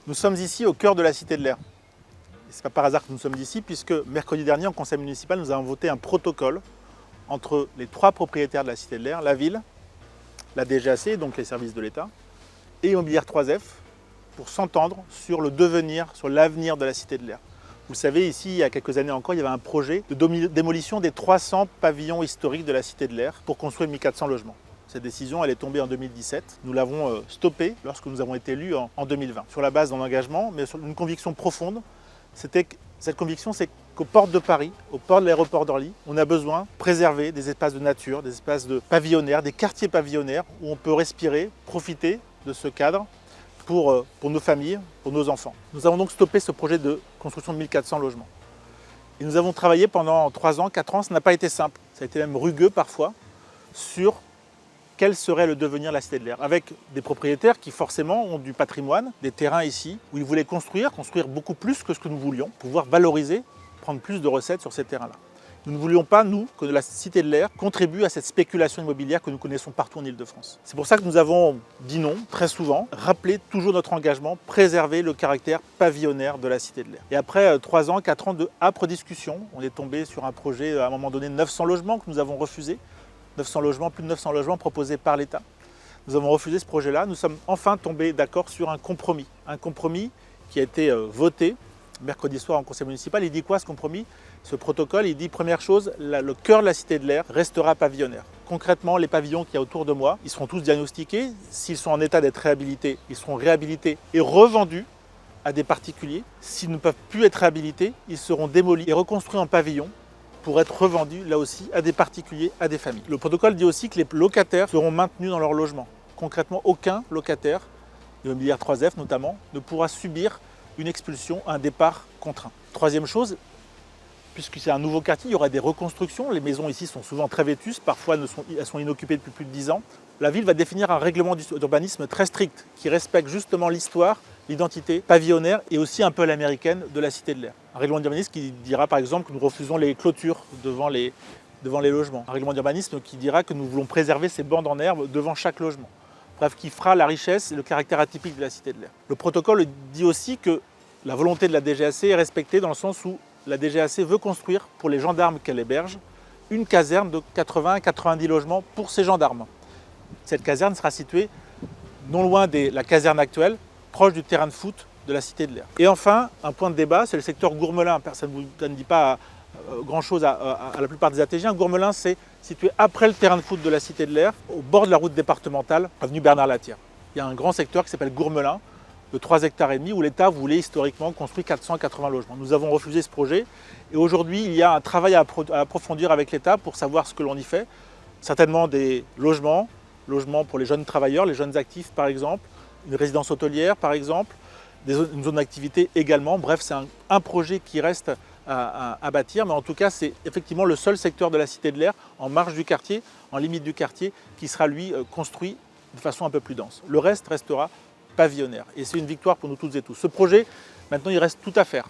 Nous sommes ici au cœur de la Cité de l'Air. Ce n'est pas par hasard que nous sommes ici, puisque mercredi dernier, en conseil municipal, nous avons voté un protocole entre les trois propriétaires de la Cité de l'Air, la ville, la DGAC, donc les services de l'État, et Immobilière 3F, pour s'entendre sur le devenir, sur l'avenir de la Cité de l'Air. Vous le savez, ici, il y a quelques années encore, il y avait un projet de démolition des 300 pavillons historiques de la Cité de l'Air pour construire 1400 logements. Cette décision, elle est tombée en 2017. Nous l'avons stoppée lorsque nous avons été élus en 2020, sur la base d'un engagement, mais sur une conviction profonde. Cette conviction, c'est qu'aux portes de Paris, aux portes de l'aéroport d'Orly, on a besoin de préserver des espaces de nature, des espaces de pavillonnaires, des quartiers pavillonnaires où on peut respirer, profiter de ce cadre pour nos familles, pour nos enfants. Nous avons donc stoppé ce projet de construction de 1400 logements. Et nous avons travaillé pendant 3 ans, 4 ans, ça n'a pas été simple, ça a été même rugueux parfois, sur quel serait le devenir de la Cité de l'Air, avec des propriétaires qui forcément ont du patrimoine, des terrains ici, où ils voulaient construire beaucoup plus que ce que nous voulions, pouvoir valoriser, prendre plus de recettes sur ces terrains-là. Nous ne voulions pas, nous, que la Cité de l'Air contribue à cette spéculation immobilière que nous connaissons partout en Île-de-France. C'est pour ça que nous avons dit non, très souvent, rappelé toujours notre engagement, préserver le caractère pavillonnaire de la Cité de l'Air. Et après 3 ans, 4 ans de âpres discussions, on est tombé sur un projet, à un moment donné, 900 logements que nous avons refusé. 900 logements, plus de 900 logements proposés par l'État. Nous avons refusé ce projet-là. Nous sommes enfin tombés d'accord sur un compromis. Un compromis qui a été voté mercredi soir en conseil municipal. Il dit quoi ce compromis? Ce protocole, il dit première chose, le cœur de la Cité de l'Air restera pavillonnaire. Concrètement, les pavillons qu'il y a autour de moi, ils seront tous diagnostiqués. S'ils sont en état d'être réhabilités, ils seront réhabilités et revendus à des particuliers. S'ils ne peuvent plus être réhabilités, ils seront démolis et reconstruits en pavillon pour être revendus là aussi à des particuliers, à des familles. Le protocole dit aussi que les locataires seront maintenus dans leur logement. Concrètement, aucun locataire, de Immobilière 3F notamment, ne pourra subir une expulsion, un départ contraint. Troisième chose, puisque c'est un nouveau quartier, il y aura des reconstructions. Les maisons ici sont souvent très vétustes, parfois elles sont inoccupées depuis plus de 10 ans. La ville va définir un règlement d'urbanisme très strict qui respecte justement l'histoire, l'identité pavillonnaire et aussi un peu l'américaine de la Cité de l'Air. Un règlement d'urbanisme qui dira par exemple que nous refusons les clôtures devant les logements. Un règlement d'urbanisme qui dira que nous voulons préserver ces bandes en herbe devant chaque logement. Bref, qui fera la richesse et le caractère atypique de la Cité de l'Air. Le protocole dit aussi que la volonté de la DGAC est respectée dans le sens où la DGAC veut construire pour les gendarmes qu'elle héberge une caserne de 80 à 90 logements pour ces gendarmes. Cette caserne sera située non loin de la caserne actuelle, proche du terrain de foot de la Cité de l'Air. Et enfin, un point de débat, c'est le secteur Gourmelin. Ça ne dit pas grand-chose à la plupart des ATGiens. Gourmelin, c'est situé après le terrain de foot de la Cité de l'Air, au bord de la route départementale, avenue Bernard-Latière. Il y a un grand secteur qui s'appelle Gourmelin, de 3,5 hectares, où l'État voulait historiquement construire 480 logements. Nous avons refusé ce projet et aujourd'hui, il y a un travail à approfondir avec l'État pour savoir ce que l'on y fait. Certainement des logements pour les jeunes travailleurs, les jeunes actifs par exemple, une résidence hôtelière par exemple, une zone d'activité également. Bref, c'est un projet qui reste à bâtir, mais en tout cas, c'est effectivement le seul secteur de la Cité de l'Air en marge du quartier, en limite du quartier, qui sera lui construit de façon un peu plus dense. Le reste restera pavillonnaire et c'est une victoire pour nous toutes et tous. Ce projet, maintenant, il reste tout à faire.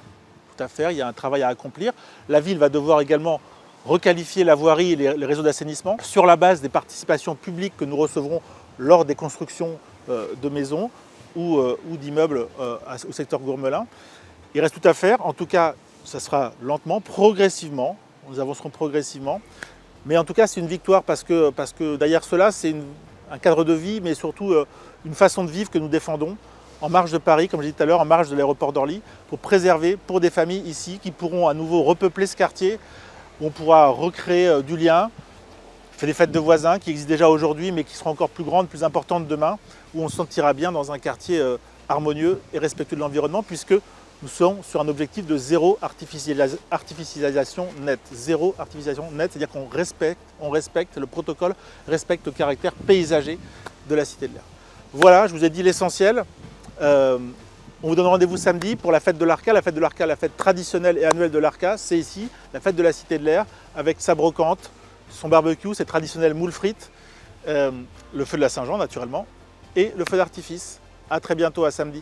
Tout à faire, il y a un travail à accomplir. La ville va devoir également requalifier la voirie et les réseaux d'assainissement sur la base des participations publiques que nous recevrons lors des constructions de maisons ou d'immeubles au secteur Gourmelin. Il reste tout à faire. En tout cas, ça sera lentement, progressivement. Nous avancerons progressivement. Mais en tout cas, c'est une victoire parce que derrière cela, c'est un cadre de vie, mais surtout une façon de vivre que nous défendons en marge de Paris, comme j'ai dit tout à l'heure, en marge de l'aéroport d'Orly, pour préserver pour des familles ici qui pourront à nouveau repeupler ce quartier, où on pourra recréer du lien, faire des fêtes de voisins qui existent déjà aujourd'hui, mais qui seront encore plus grandes, plus importantes demain, où on se sentira bien dans un quartier harmonieux et respectueux de l'environnement, puisque nous sommes sur un objectif de zéro artificialisation nette. Zéro artificialisation nette, c'est-à-dire qu'on respecte le protocole, respecte le caractère paysager de la Cité de l'Air. Voilà, je vous ai dit l'essentiel. On vous donne rendez-vous samedi pour la fête de l'Arca. La fête de l'Arca, la fête traditionnelle et annuelle de l'Arca, c'est ici, la fête de la Cité de l'Air, avec sa brocante, son barbecue, ses traditionnels moules frites, le feu de la Saint-Jean naturellement, et le feu d'artifice. À très bientôt, à samedi.